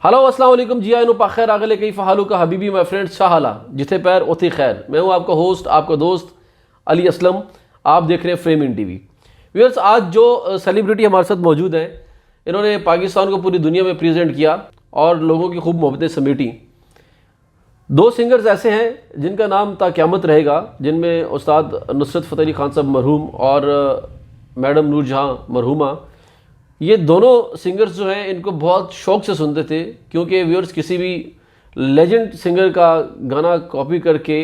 Hello السلام علیکم جی آئینو پاخیر آگلے کئی فحالو کا حبیبی مائی فرینڈ شاہلا جتھے پیر اوتھی خیر. میں ہوں آپ کا ہوسٹ آپ کا دوست علی اسلم. آپ دیکھ رہے ہیں فریم ان ٹی وی. ویورز آج جو سیلیبریٹی ہمارے ساتھ موجود ہیں انہوں نے پاکستان کو پوری دنیا میں پریزنٹ کیا اور لوگوں کی خوب محبتیں سمیٹیں. دو سنگرز ایسے ہیں جن کا نام تا قیامت رہے گا، جن میں استاد نصرت فتح علی خان صاحب مرحوم اور میڈم نور جہاں مرحومہ. یہ دونوں سنگرز جو ہیں ان کو بہت شوق سے سنتے تھے، کیونکہ ویورز کسی بھی لیجنڈ سنگر کا گانا کاپی کر کے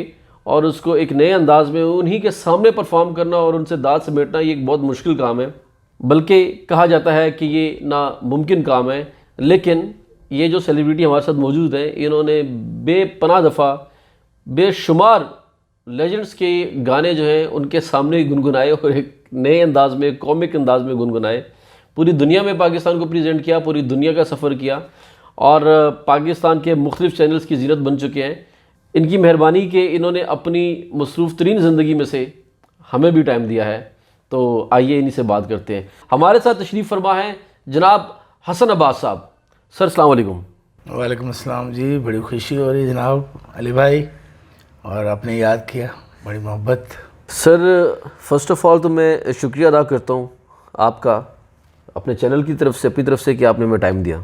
اور اس کو ایک نئے انداز میں انہی کے سامنے پرفارم کرنا اور ان سے داد سمیٹنا یہ ایک بہت مشکل کام ہے، بلکہ کہا جاتا ہے کہ یہ ناممکن کام ہے. لیکن یہ جو سیلیبریٹی ہمارے ساتھ موجود ہیں انہوں نے بے پناہ دفعہ بے شمار لیجنڈز کے گانے جو ہیں ان کے سامنے گنگنائے اور ایک نئے انداز میں کامک انداز میں گنگنائے. پوری دنیا میں پاکستان کو پریزنٹ کیا، پوری دنیا کا سفر کیا اور پاکستان کے مختلف چینلز کی زینت بن چکے ہیں. ان کی مہربانی کہ انہوں نے اپنی مصروف ترین زندگی میں سے ہمیں بھی ٹائم دیا ہے، تو آئیے انہی سے بات کرتے ہیں. ہمارے ساتھ تشریف فرما ہے جناب حسن عباس صاحب. سر السلام علیکم. وعلیکم السلام جی. بڑی خوشی ہو رہی جناب علی بھائی، اور آپ نے یاد کیا، بڑی محبت. سر فرسٹ آف آل تو میں شکریہ ادا کرتا ہوں آپ کا اپنے چینل کی طرف سے، اپنی طرف سے کہ آپ نے ہمیں ٹائم دیا.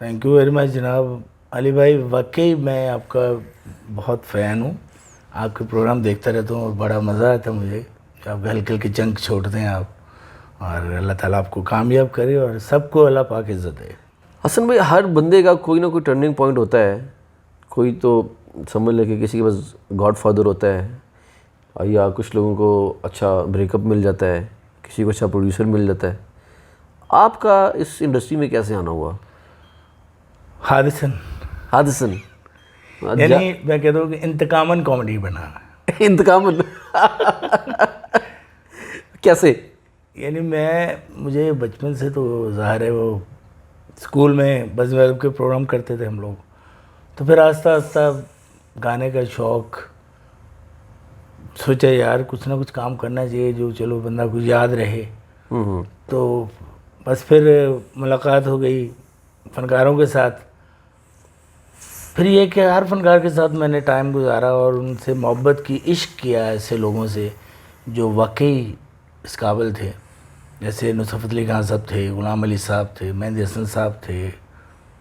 تھینک یو ویری مچ جناب علی بھائی. واقعی میں آپ کا بہت فین ہوں، آپ کے پروگرام دیکھتا رہتا ہوں اور بڑا مزہ آتا ہے مجھے کہ آپ ہلکے ہلکے چنک چھوڑتے ہیں آپ، اور اللہ تعالیٰ آپ کو کامیاب کرے اور سب کو اللہ پاک عزت دے. حسن بھائی، ہر بندے کا کوئی نہ کوئی ٹرننگ پوائنٹ ہوتا ہے. کوئی تو سمجھ لے کہ کسی کے پاس گاڈ فادر ہوتا ہے، یا کچھ لوگوں کو اچھا بریک اپ مل جاتا ہے، کسی کو اچھا پروڈیوسر مل جاتا ہے. آپ کا اس انڈسٹری میں کیسے آنا ہوا؟ حادثاً یعنی میں کہتا ہوں کہ انتقاماً کامیڈی بنا. انتقاماً کیسے؟ یعنی مجھے بچپن سے تو ظاہر ہے وہ اسکول میں بزم ادب کے پروگرام کرتے تھے ہم لوگ، تو پھر آہستہ آہستہ گانے کا شوق، سوچا یار کچھ نہ کچھ کام کرنا چاہیے جو چلو بندہ کچھ یاد رہے. تو بس پھر ملاقات ہو گئی فنکاروں کے ساتھ. پھر یہ کہ ہر فنکار کے ساتھ میں نے ٹائم گزارا اور ان سے محبت کی، عشق کیا ایسے لوگوں سے جو واقعی اس قابل تھے. جیسے نصرت فتح علی خان صاحب تھے، غلام علی صاحب تھے، مہندی حسن صاحب تھے،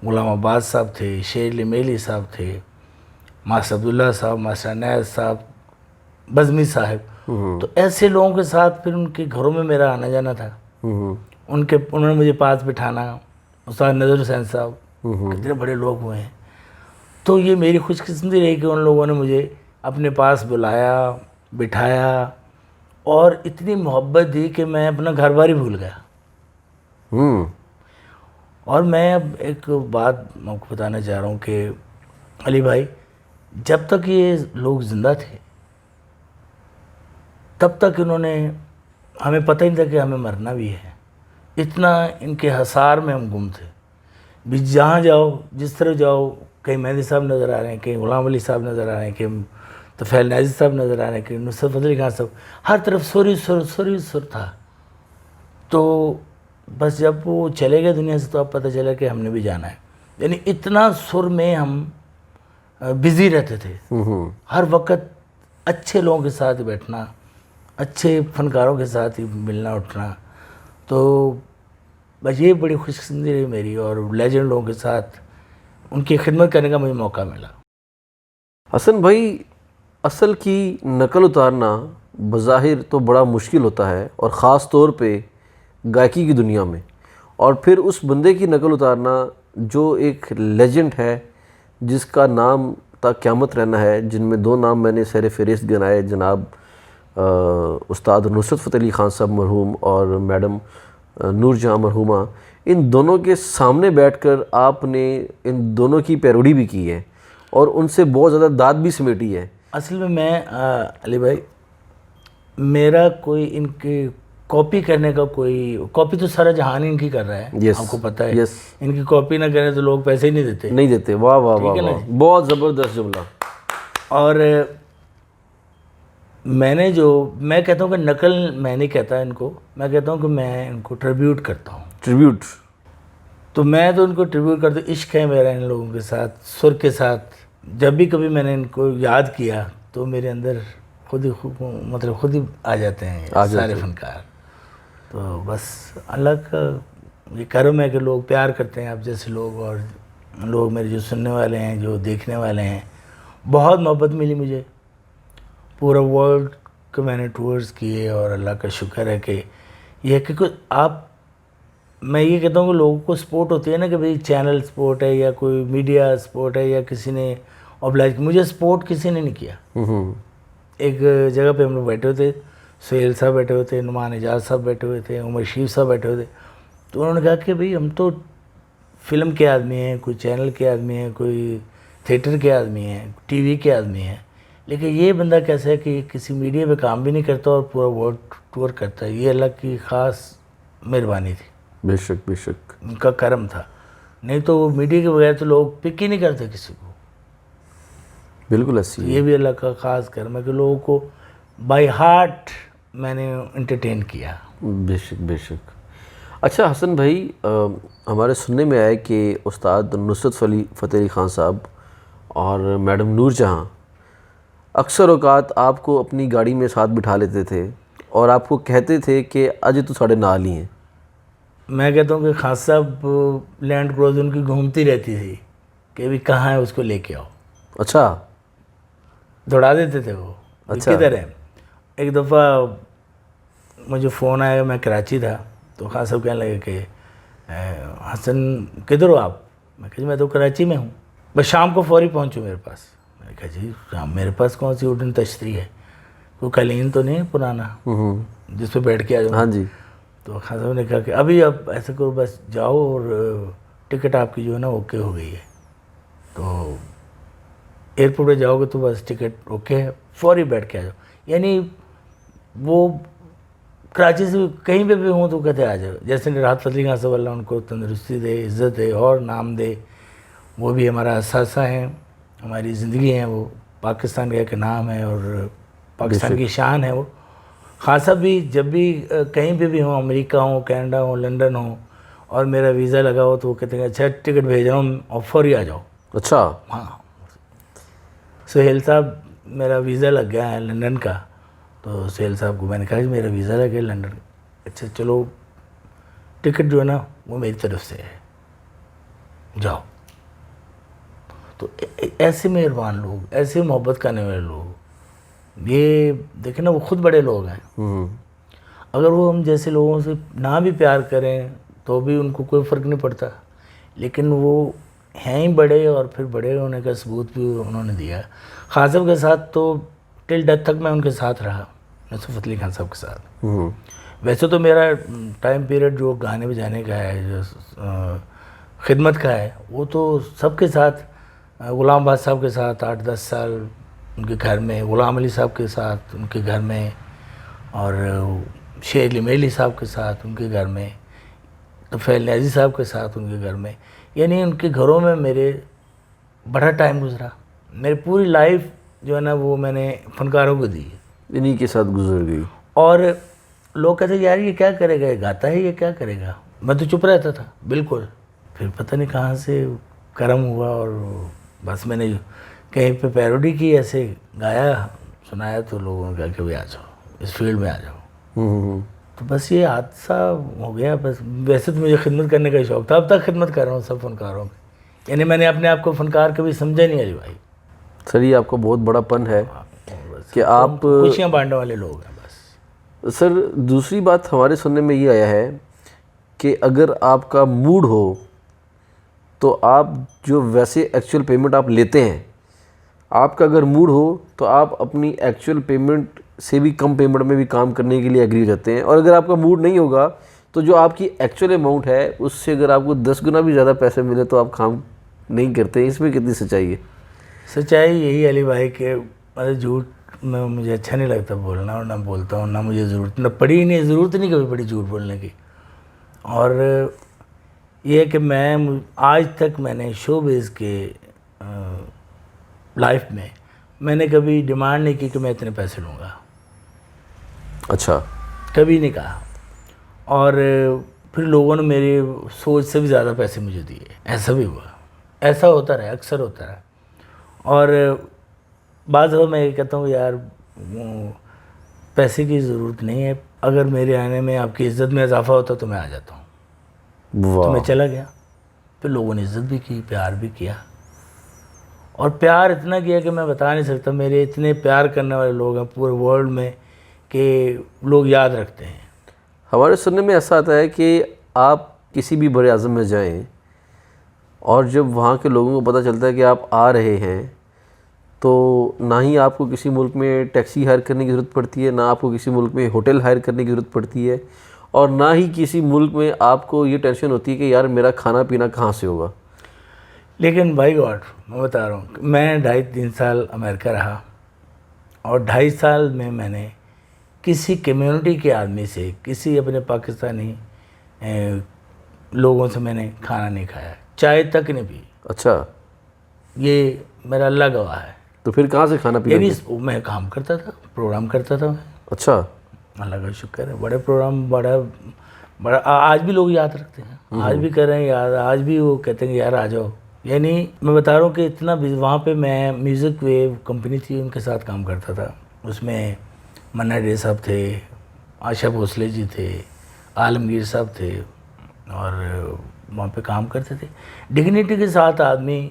غلام عباس صاحب تھے، شیر علی میلی صاحب تھے، ماسٹر عبداللہ صاحب، ماسٹر عنایت صاحب، بزمی صاحب. تو ایسے لوگوں کے ساتھ پھر ان کے گھروں میں میرا آنا جانا تھا. انہوں نے مجھے پاس بٹھانا. استاد نظر حسین صاحب، کتنے بڑے لوگ ہوئے ہیں. تو یہ میری خوش قسمتی رہی کہ ان لوگوں نے مجھے اپنے پاس بلایا، بٹھایا اور اتنی محبت دی کہ میں اپنا گھر بار ہی بھول گیا. اور میں اب ایک بات آپ کو بتانا چاہ رہا ہوں کہ علی بھائی، جب تک یہ لوگ زندہ تھے تب تک انہوں نے، ہمیں پتہ ہی نہیں تھا کہ ہمیں مرنا بھی ہے. اتنا ان کے حصار میں ہم گم تھے. بھی جہاں جاؤ، جس طرح جاؤ، کہیں مہندی صاحب نظر آ رہے ہیں، کہیں غلام علی صاحب نظر آ رہے ہیں، کہیں طفیل نازی صاحب نظر آ رہے ہیں، کہیں نصرت فتح علی خان صاحب، ہر طرف سر تھا. تو بس جب وہ چلے گئے دنیا سے تو اب پتہ چلا کہ ہم نے بھی جانا ہے. یعنی اتنا سر میں ہم بزی رہتے تھے، ہر وقت اچھے لوگوں کے ساتھ بیٹھنا، اچھے فنکاروں کے ساتھ ہی ملنا اٹھنا. تو بس یہ بڑی خوش قسمتی رہی میری، اور لیجنڈ لوگوں کے ساتھ ان کی خدمت کرنے کا مجھے موقع ملا. حسن بھائی، اصل کی نقل اتارنا بظاہر تو بڑا مشکل ہوتا ہے، اور خاص طور پہ گائکی کی دنیا میں، اور پھر اس بندے کی نقل اتارنا جو ایک لیجنڈ ہے جس کا نام تا قیامت رہنا ہے. جن میں دو نام میں نے سیر فہرست گنائے، جناب استاد نصرت فتح علی خان صاحب مرحوم اور میڈم نور جہاں مرحومہ. ان دونوں کے سامنے بیٹھ کر آپ نے ان دونوں کی پیروڈی بھی کی ہے اور ان سے بہت زیادہ داد بھی سمیٹی ہے. اصل میں علی بھائی، میرا کوئی ان کی کاپی کرنے کا کاپی تو سارا جہان ان کی کر رہا ہے، آپ کو پتہ ہے. ان کی کاپی نہ کریں تو لوگ پیسے ہی نہیں دیتے. واہ واہ واہ واہ، بہت زبردست جملہ. اور میں کہتا ہوں کہ نقل میں نہیں کہتا ان کو، میں کہتا ہوں کہ میں ان کو ٹریبیوٹ کرتا ہوں. تو میں تو ان کو ٹریبیوٹ کرتا ہوں، عشق ہے میرا ان لوگوں کے ساتھ، سر کے ساتھ. جب بھی کبھی میں نے ان کو یاد کیا تو میرے اندر خود ہی آ جاتے ہیں سارے فنکار. تو بس اللہ کا یہ کرم ہے کہ لوگ پیار کرتے ہیں آپ جیسے لوگ، اور لوگ میرے جو سننے والے ہیں، جو دیکھنے والے ہیں. بہت محبت ملی مجھے، پورا ورلڈ کو میں نے ٹورز کیے، اور اللہ کا شکر ہے کہ یہ کہ میں یہ کہتا ہوں کہ لوگوں کو سپورٹ ہوتی ہے نا کہ بھئی چینل سپورٹ ہے یا کوئی میڈیا سپورٹ ہے یا کسی نے اوبلائج. مجھے سپورٹ کسی نے نہیں کیا. ایک جگہ پہ ہم لوگ بیٹھے ہوئے تھے، سہیل صاحب بیٹھے ہوئے تھے، نعمان اعجاز صاحب بیٹھے ہوئے تھے، عمر شریف صاحب بیٹھے ہوئے تھے. تو انہوں نے کہا کہ بھئی ہم تو فلم کے آدمی ہیں، کوئی چینل کے آدمی ہیں، کوئی تھیٹر کے آدمی ہیں، ٹی وی کے آدمی ہیں، لیکن یہ بندہ کیسا ہے کہ کسی میڈیا پہ کام بھی نہیں کرتا اور پورا ورلڈ ٹور کرتا ہے. یہ اللہ کی خاص مہربانی تھی. بے شک بے شک، ان کا کرم تھا. نہیں تو وہ میڈیا کے بغیر تو لوگ پک ہی نہیں کرتے کسی کو. بالکل ایسی ہے. یہ بھی اللہ کا خاص کرم ہے کہ لوگوں کو بائی ہارٹ میں نے انٹرٹین کیا. بے شک بے شک. اچھا حسن بھائی، ہمارے سننے میں آیا کہ استاد نصرت فتح علی خان صاحب اور میڈم نور جہاں اکثر اوقات آپ کو اپنی گاڑی میں ساتھ بٹھا لیتے تھے اور آپ کو کہتے تھے کہ اج تو ساڑے نال ہی ہیں. میں کہتا ہوں کہ خان صاحب لینڈ کروز ان کی گھومتی رہتی تھی کہ بھی کہاں ہے اس کو لے کے آؤ. اچھا، دوڑا دیتے تھے وہ. کدھر ہے؟ ایک دفعہ مجھے فون آیا، میں کراچی تھا، تو خان صاحب کہنے لگے کہ حسن کدھر ہو آپ؟ میں کہا جی میں تو کراچی میں ہوں، بس شام کو فوری پہنچوں میرے پاس. میں کہا جی شام میرے پاس کون سی ووڈن تشتری ہے، کوئی قالین تو نہیں پرانا جس پہ بیٹھ کے آ جاؤں. ہاں جی. تو خان صاحب نے کہا کہ ابھی آپ ایسا کرو، بس جاؤ اور ٹکٹ آپ کی جو ہے نا اوکے ہو گئی ہے، تو ایئرپورٹ پہ جاؤ گے تو بس ٹکٹ اوکے ہے، فوری بیٹھ کے آ جاؤ. یعنی وہ کراچی سے کہیں پہ بھی ہوں تو کہتے آ جاؤ. جیسے راحت فتح علی خان صاحب اللہ ان کو تندرستی دے، عزت دے اور نام دے. وہ بھی ہمارا اثاثہ ہیں، ہماری زندگی ہیں. وہ پاکستان کا ایک نام ہے اور پاکستان کی شان ہے. وہ خان صاحب بھی جب بھی کہیں پہ بھی ہوں، امریکہ ہوں، کینیڈا ہوں، لنڈن ہوں، اور میرا ویزا لگا ہو تو وہ کہتے ہیں اچھا ٹکٹ بھیج رہا ہوں اور فوری آ جاؤ. اچھا. ہاں. سہیل صاحب میرا ویزا لگ گیا ہے لنڈن کا، تو سہیل صاحب کو میں نے کہا کہ میرا ویزا لگ گیا لنڈن کا. اچھا چلو ٹکٹ جو ہے نا وہ میری طرف سے ہے، جاؤ. تو ایسے مہربان لوگ، ایسے محبت کرنے والے لوگ، یہ دیکھیں نا وہ خود بڑے لوگ ہیں. اگر وہ ہم جیسے لوگوں سے نہ بھی پیار کریں تو بھی ان کو کوئی فرق نہیں پڑتا، لیکن وہ ہیں ہی بڑے، اور پھر بڑے ہونے کا ثبوت بھی انہوں نے دیا. خان صاحب کے ساتھ تو ٹل ڈیتھ تک میں ان کے ساتھ رہا، نصرت فتح علی خان صاحب کے ساتھ. ویسے تو میرا ٹائم پیریڈ جو گانے بجانے کا ہے، جو خدمت کا ہے، وہ تو سب کے ساتھ، غلام آباد صاحب کے ساتھ 8-10 سال ان کے گھر میں، غلام علی صاحب کے ساتھ ان کے گھر میں، اور شیر علی میلی صاحب کے ساتھ ان کے گھر میں، طفیل نیازی صاحب کے ساتھ ان کے گھر میں. یعنی ان کے گھروں میں میرے بڑا ٹائم گزرا. میری پوری لائف جو ہے نا وہ میں نے فنکاروں کو دی، انہی کے ساتھ گزر گئی. اور لوگ کہتے ہیں یار یہ کیا کرے گا، یہ گاتا ہے، یہ کیا کرے گا. میں تو چپ رہتا تھا بالکل. پھر پتہ نہیں کہاں سے کرم ہوا، اور بس میں نے کہیں پہ پیروڈی کی، ایسے گایا سنایا، تو لوگوں نے کہا کہ آ جاؤ اس فیلڈ میں آ جاؤ. تو بس یہ حادثہ ہو گیا. بس ویسے تو مجھے خدمت کرنے کا شوق تھا، اب تک خدمت کر رہا ہوں سب فنکاروں کی. یعنی میں نے اپنے آپ کو فنکار کبھی سمجھا نہیں علی بھائی. سر یہ آپ کا بہت بڑا پن ہے کہ آپ خوشیاں بانٹنے والے لوگ ہیں بس. سر دوسری بات ہمارے سننے میں یہ آیا ہے کہ اگر آپ کا موڈ ہو تو آپ جو ویسے ایکچوئل پیمنٹ آپ لیتے ہیں، آپ کا اگر موڈ ہو تو آپ اپنی ایکچوئل پیمنٹ سے بھی کم پیمنٹ میں بھی کام کرنے کے لیے ایگری ہو جاتے ہیں. اور اگر آپ کا موڈ نہیں ہوگا تو جو آپ کی ایکچوئل اماؤنٹ ہے اس سے اگر آپ کو 10 گنا بھی زیادہ پیسے ملے تو آپ کام نہیں کرتے. اس میں کتنی سچائی ہے؟ سچائی یہی علی بھائی کہ جھوٹ میں مجھے اچھا نہیں لگتا بولنا، اور نہ بولتا ہوں، نہ مجھے ضرورت، نہ پڑی نہیں، ضرورت نہیں کبھی پڑی جھوٹ بولنے کی. اور یہ کہ میں آج تک میں نے شو بیس کے لائف میں نے کبھی ڈیمانڈ نہیں کی کہ میں اتنے پیسے لوں گا. اچھا. کبھی نہیں کہا. اور پھر لوگوں نے میری سوچ سے بھی زیادہ پیسے مجھے دیے. ایسا بھی ہوا, ایسا ہوتا رہا, اکثر ہوتا رہا. اور بعض دفعہ میں یہ کہتا ہوں یار پیسے کی ضرورت نہیں ہے, اگر میرے آنے میں آپ کی عزت میں اضافہ ہوتا تو میں آ جاتا ہوں. تو میں چلا گیا. پھر لوگوں نے عزت بھی کی, پیار بھی کیا, اور پیار اتنا کیا کہ میں بتا نہیں سکتا. میرے اتنے پیار کرنے والے لوگ ہیں پورے ورلڈ میں کہ لوگ یاد رکھتے ہیں. ہمارے سننے میں ایسا آتا ہے کہ آپ کسی بھی بر اعظم میں جائیں اور جب وہاں کے لوگوں کو پتہ چلتا ہے کہ آپ آ رہے ہیں تو نہ ہی آپ کو کسی ملک میں ٹیکسی ہائر کرنے کی ضرورت پڑتی ہے, نہ آپ کو کسی ملک میں ہوٹل ہائر کرنے کی ضرورت پڑتی ہے, اور نہ ہی کسی ملک میں آپ کو یہ ٹینشن ہوتی ہے کہ یار میرا کھانا پینا کہاں سے ہوگا. لیکن بھائی گاڈ میں بتا رہا ہوں, میں 2.5-3 سال امریکہ رہا, اور 2.5 سال میں نے کسی کمیونٹی کے آدمی سے, کسی اپنے پاکستانی لوگوں سے میں نے کھانا نہیں کھایا, چائے تک نہیں پی. اچھا, یہ میرا اللہ گواہ ہے. تو پھر کہاں سے کھانا پینا؟ یعنی میں کام کرتا تھا, پروگرام کرتا تھا میں. اچھا, اللہ کا شکر ہے, بڑے پروگرام, بڑا آج بھی لوگ یاد رکھتے ہیں, آج بھی کر رہے ہیں یاد, آج بھی وہ کہتے ہیں کہ یار آ جاؤ. یعنی میں بتا رہا ہوں کہ اتنا وہاں پہ میں میوزک ویو کمپنی تھی ان کے ساتھ کام کرتا تھا. اس میں منا ڈے صاحب تھے, آشا بھوسلے جی تھے, عالمگیر صاحب تھے, اور وہاں پہ کام کرتے تھے. ڈگنیٹی کے ساتھ آدمی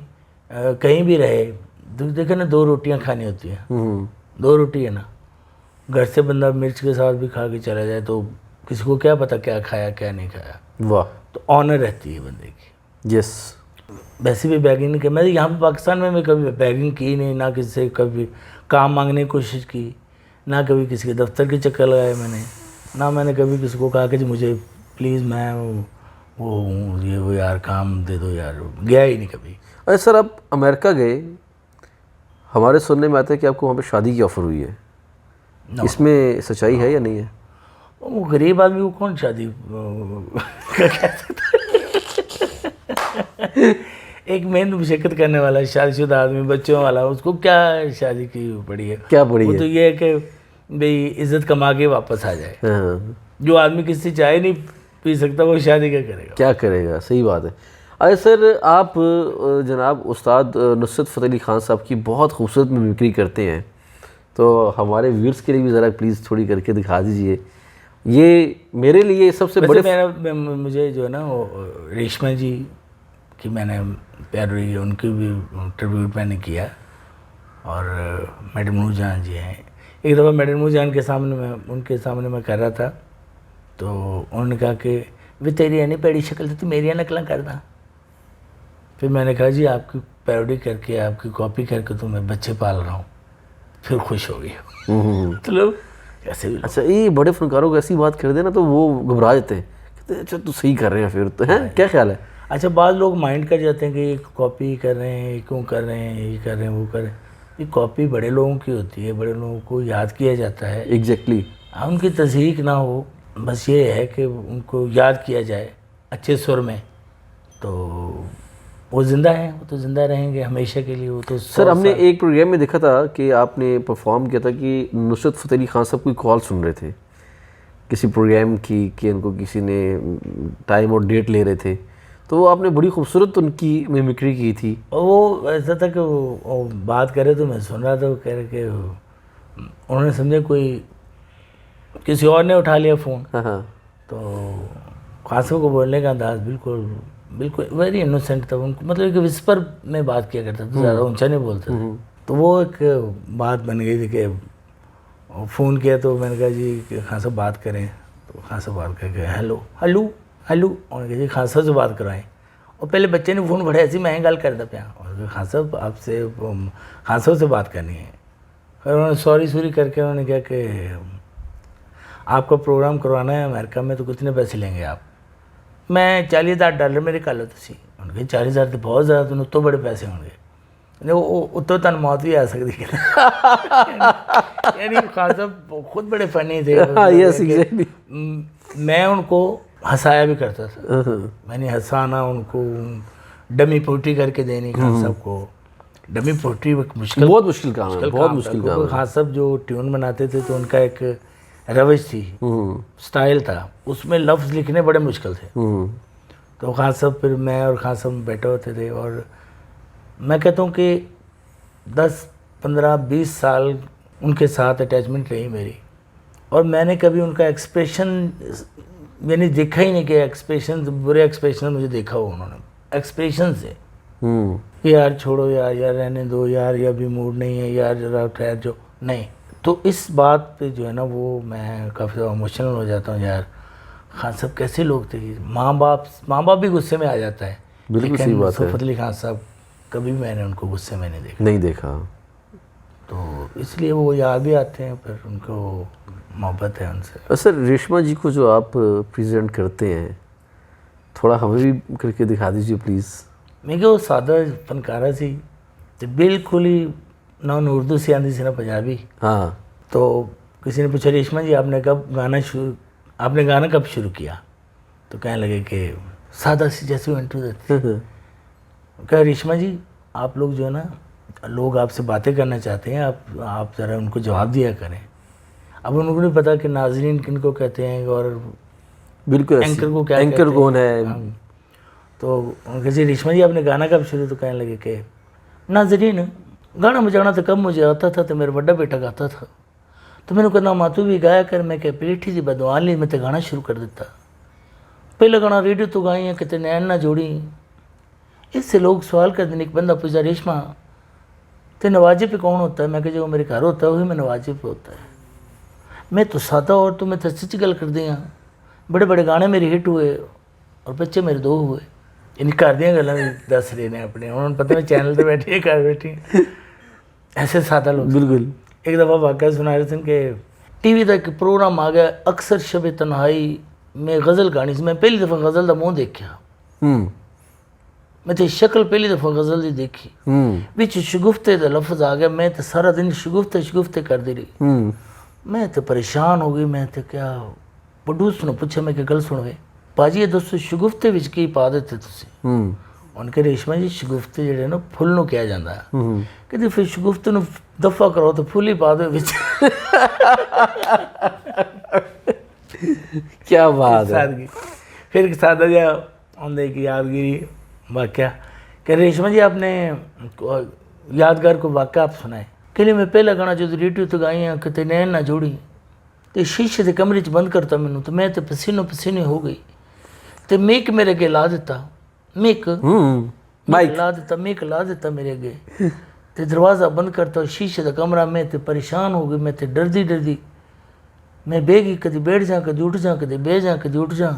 کہیں بھی رہے. دیکھیں نا, 2 روٹیاں کھانی ہوتی ہیں, 2 روٹی ہے نا. گھر سے بندہ مرچ کے ساتھ بھی کھا کے چلا جائے تو کسی کو کیا پتہ کیا کھایا کیا نہیں کھایا. واہ, تو آنر رہتی ہے بندے کی. یس. ویسے بھی بیگنگ نہیں کی میں یہاں پہ پاکستان میں کبھی بیگنگ کی نہیں, نہ کسی سے کبھی کام مانگنے کی کوشش کی, نہ کبھی کسی کے دفتر کے چکر لگائے میں نے, نہ میں نے کبھی کسی کو کہا کہ جی مجھے پلیز میں وہ ہوں یہ وہ یار کام دے دو یار, گیا ہی نہیں کبھی. اچھا سر, آپ امریکہ گئے, ہمارے سننے میں آتا ہے کہ آپ کو وہاں پہ شادی کی آفر ہوئی ہے, اس میں سچائی ہے یا نہیں ہے؟ وہ غریب آدمی کو کون شادی ایک محنت مشقت کرنے والا شادی شدہ آدمی, بچوں والا, اس کو کیا شادی کی پڑی ہے؟ کیا پڑی ہے؟ وہ تو یہ ہے کہ بھئی عزت کما کے واپس آ جائے. جو آدمی کسی سے چائے نہیں پی سکتا وہ شادی کیا کرے گا؟ کیا کرے گا, صحیح بات ہے. اچھا سر, آپ جناب استاد نصرت فتح علی خان صاحب کی بہت خوبصورت میمیکری کرتے ہیں, تو ہمارے ویورز کے لیے بھی ذرا پلیز تھوڑی کر کے دکھا دیجئے. یہ میرے لیے سب سے بڑے مجھے جو ہے نا وہ ریشما جی کی میں نے پیروی, ان کی بھی ٹریبیوٹ میں نے کیا, اور میڈم نور جہاں جی ہیں. ایک دفعہ میڈم نور جہاں کے سامنے میں ان کے سامنے میں کر رہا تھا, تو انہوں نے کہا کہ وہ تیری ہے نہیں پیڑی شکل تو میری نقلیں کرنا. پھر میں نے کہا جی آپ کی پیروڈی کر کے, آپ کی کاپی کر کے تو میں بچے پال رہا ہوں. پھر خوش ہو گیا. تو لوگ ایسے بھی. اچھا, یہ بڑے فنکاروں کو ایسی بات کر دیں نا تو وہ گھبرا جاتے ہیں, کہتے ہیں اچھا تو صحیح کر رہے ہیں پھر تو ہیں, کیا خیال ہے؟ اچھا, بعض لوگ مائنڈ کر جاتے ہیں کہ یہ کاپی کر رہے ہیں, یہ کیوں کر رہے ہیں, یہ کر رہے ہیں, وہ کر رہے ہیں. یہ کاپی بڑے لوگوں کی ہوتی ہے, بڑے لوگوں کو یاد کیا جاتا ہے. ایگزیکٹلی. ان کی تصحیح نہ ہو, بس یہ ہے کہ ان کو یاد کیا جائے اچھے سر میں, تو وہ زندہ ہیں, وہ تو زندہ رہیں گے ہمیشہ کے لیے. وہ تو سر ہم نے ایک پروگرام میں دیکھا تھا کہ آپ نے پرفارم کیا تھا کہ نصرت فتح علی خان صاحب کوئی کال سن رہے تھے کسی پروگرام کی, کہ ان کو کسی نے ٹائم اور ڈیٹ لے رہے تھے, تو وہ آپ نے بڑی خوبصورت ان کی میمیکری کی تھی. وہ ایسا تھا کہ وہ بات کرے تو میں سن رہا تھا, وہ کہہ رہے کہ انہوں نے سمجھے کوئی کسی اور نے اٹھا لیا فون. ہاں, تو خاصوں کو بولنے کا انداز بالکل ویری انوسینٹ تھا. ان کو مطلب کہ وسپر میں بات کیا کرتا تھا, زیادہ اونچا نہیں بولتا تھا. تو وہ ایک بات بن گئی تھی کہ فون کیا, تو میں نے کہا جی کہ خان صاحب بات کریں. تو خان صاحب بات کر کے ہیلو ہیلو ہیلو, انہوں نے کہا جی خان صاحب سے بات کروائیں. اور پہلے بچے نے فون بڑے ایسی میں گل کرتا پیا, اور خان صاحب آپ سے خان صاحب سے بات کرنی ہے. پھر انہوں نے سوری کر کے انہوں نے کہا کہ آپ کا پروگرام کروانا ہے امریکہ میں, تو کتنے پیسے لیں گے آپ؟ میں $40,000 میرے کر لو تھی. انہوں نے کہا 40,000 تو بہت زیادہ, تو تو بڑے پیسے ہوں گے. اتوں تن موت بھی آ سکتی ہے. یعنی خان صاحب خود بڑے فنی تھے. میں ان کو ہنسایا بھی کرتا تھا. میں نے ہنسانا, ان کو ڈمی پوٹری کر کے دینی. خان صاحب کو ڈمی پوٹری بہت مشکل کام ہے, بہت مشکل کام ہے. خان صاحب جو ٹیون بناتے تھے تو ان کا ایک روش تھی، سٹائل تھا، اس میں لفظ لکھنے بڑے مشکل تھے. تو خان صاحب، پھر میں اور خان صاحب بیٹھے ہوتے تھے، اور میں کہتا ہوں کہ 10-15-20 سال ان کے ساتھ اٹیچمنٹ رہی میری، اور میں نے کبھی ان کا ایکسپریشن یعنی دیکھا ہی نہیں کہ ایکسپریشن برے ایکسپریشن مجھے دیکھا ہو انہوں نے ایکسپریشن سے کہ یار چھوڑو یار رہنے دو یار، یہ ابھی موڈ نہیں ہے یار، ذرا ٹھہر جو نہیں. تو اس بات پہ جو ہے نا وہ میں کافی ایموشنل ہو جاتا ہوں. یار خان صاحب کیسے لوگ تھے، ماں باپ بھی غصے میں آ جاتا ہے، بالکل صحیح بات ہے. صفت علی خان صاحب کبھی میں نے ان کو غصے میں نہیں دیکھا. تو اس لیے وہ یاد بھی آتے ہیں، پھر ان کو محبت ہے ان سے. سر ریشما جی کو جو آپ پریزنٹ کرتے ہیں تھوڑا ہمیں بھی کر کے دکھا دیجیے پلیز. میں کہ وہ سادہ فنکارہ سی تو بالکل ہی نہ اردو سے آتی سی نہ پنجابی. ہاں. تو کسی نے پوچھا ریشما جی آپ نے گانا کب شروع کیا؟ تو کہنے لگے کہ سادہ سی جیسے وہ انٹرو دیتے. کہا ریشما جی آپ لوگ جو ہے نا، لوگ آپ سے باتیں کرنا چاہتے ہیں، آپ ذرا ان کو جواب دیا کریں. اب ان کو نہیں پتا کہ ناظرین کن کو کہتے ہیں اور بالکل اینکر کو کیا اینکر کون ہے. تو کسی ریشما جی آپ نے گانا کب شروع؟ تو کہنے لگے کہ ناظرین گانا بجانا تو کب مجھے آتا تھا، تو میرا بڑا بیٹا گاتا تھا، تو میں نے کہا ماں تو بھی گایا کر. میں کہ پیٹھی سی بدوان لی میں تو گانا شروع کر دیتا. پہلا گانا ریڈیو تو گائی ہیں کہ نین نہ جوڑی. اس سے لوگ سوال کرتے ہیں. ایک بندہ پوچھا ریشما تو نوازے پہ کون ہوتا ہے؟ میں کہ جو میرے گھر ہوتا ہے وہی میں نوازے پہ ہوتا ہے. میں تو سادہ اور تو میں تو سچ گل کر دیا. بڑے بڑے گانے میرے ہٹ ہوئے اور بچے میرے 2 ہوئے. یعنی گھر دیا گلاں بھی دس رہے ہیں اپنے. انہوں نے پتہ نہیں چینل پہ بیٹھے گھر بیٹھے ایسے سادہ لوگ. بالکل. ایک دفعہ واقعہ سنا رہے تھے کہ ٹی وی کا ایک پروگرام آ گیا اکثر شب تنہائی میں غزل گانی سے. میں پہلی دفعہ غزل کا منہ دیکھا. میں تو شکل پہلی دفعہ غزل دی دیکھی. بچ شگفتے کا لفظ آ گیا. میں تو سارا دن شگفتے کر دی رہی. میں تو پریشان ہو گئی. میں تو کیا پروڈیوسر نے پوچھا میں کہ گل سنوے باجی یہ دوستو شگفتے وچ کی پا دیتے تسی؟ ان کے ریشما جی شگفتے جڑے نا پھل نو کیا جاندہ ہے کہ پھر شگفتے نو دفع کرو تو پھول ہی پا دو وچ. کیا بات ہے. پھر ایک سادہ جا آندے کی یادگیری واقعہ کہ ریشما جی آپ نے یادگار کو واقعہ آپ سنائے کہ لیے میں پہلا گانا جو ریڈیو تو گائی ہیں کہ نین نہ جوڑی تو شیشے دے کمرے چ بند کرتا مینوں تو میں تو پسینے ہو گئی. تو میک میرے اگے لا دیتا. میک لا دیتا میرے اگے تو دروازہ بند کرتا شیشے دا کمرہ. میں تو پریشان ہو گئی. میں تو ڈردی میں بے گئی. کدی بیٹھ جاں کدی اٹھ جاں کدی بہ جاں کدی اٹھ جاں.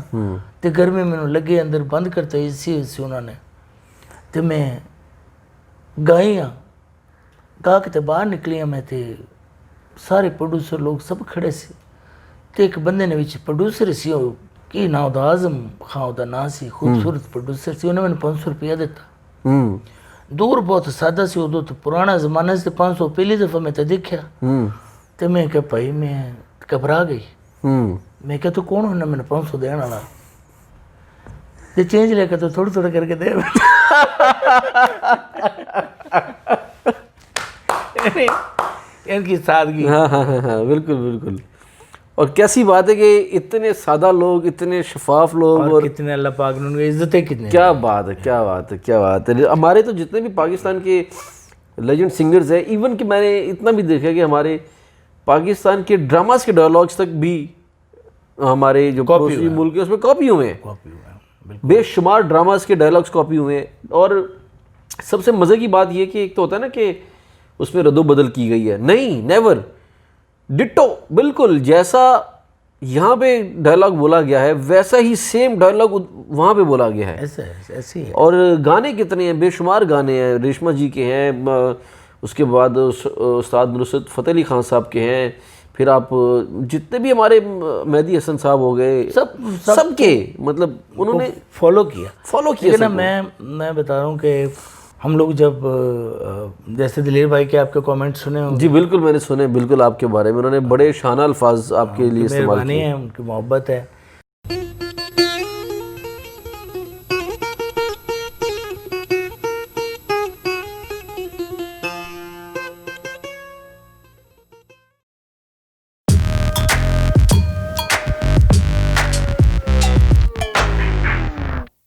تو گرمی میں لگے اندر بند کرتا اسی انہوں نے. تو میں گائی ہاں گا کے باہر نکلی ہاں. میں تو سارے پروڈیوسر لوگ سب کھڑے سے. تو ایک بندے نے پروڈیوسر سی کہ نام دا اعظم خان دا نا سی خوبصورت پروڈیوسر سی. انہیں میں نے 500 روپیہ دیتا. دور بہت سادہ سی ادو تو پرانا زمانہ سے 500 پہلی دفعہ میں تو دیکھا. تو میں کہ بھائی میں گھبرا گئی. میں کہ تو کون ہونا میں نے 500 دینا والا یہ چینج لے کے تو تھوڑا کر کے دے. ان کی سادگی. ہاں بالکل. اور کیسی بات ہے کہ اتنے سادہ لوگ اتنے شفاف لوگ اور کتنے اللہ پاک نے ان کی عزتیں کتنے. کیا بات ہے. ہمارے تو جتنے بھی پاکستان کے لیجنڈ سنگرز ہیں ایون کہ میں نے اتنا بھی دیکھا کہ ہمارے پاکستان کے ڈراماز کے ڈائلاگس تک بھی ہمارے جو پڑوسی ملک ہے اس میں کاپی ہوئے ہیں. بے شمار ڈراماز کے ڈائلاگس کاپی ہوئے ہیں. اور سب سے مزے کی بات یہ کہ ایک تو ہوتا ہے نا کہ اس میں رد و بدل کی گئی ہے. نہیں نیور ڈٹو بالکل جیسا یہاں پہ ڈائلاگ بولا گیا ہے ویسا ہی سیم ڈائلاگ وہاں پہ بولا گیا ہے. ایسے ہی. اور گانے کتنے ہیں بے شمار گانے ہیں ریشما جی کے ہیں. اس کے بعد استاد نصرت فتح علی خان صاحب کے ہیں. پھر آپ جتنے بھی ہمارے مہدی حسن صاحب ہو گئے سب کے مطلب انہوں نے فالو کیا. نا. میں بتا رہا ہوں کہ ہم لوگ جب جیسے دلیر بھائی کے آپ کے کامنٹ سنے ہوں. جی بالکل میں نے سنے بالکل آپ کے بارے میں. انہوں نے بڑے شانہ الفاظ آپ کے لیے استعمال کیے. ان کی محبت ہے.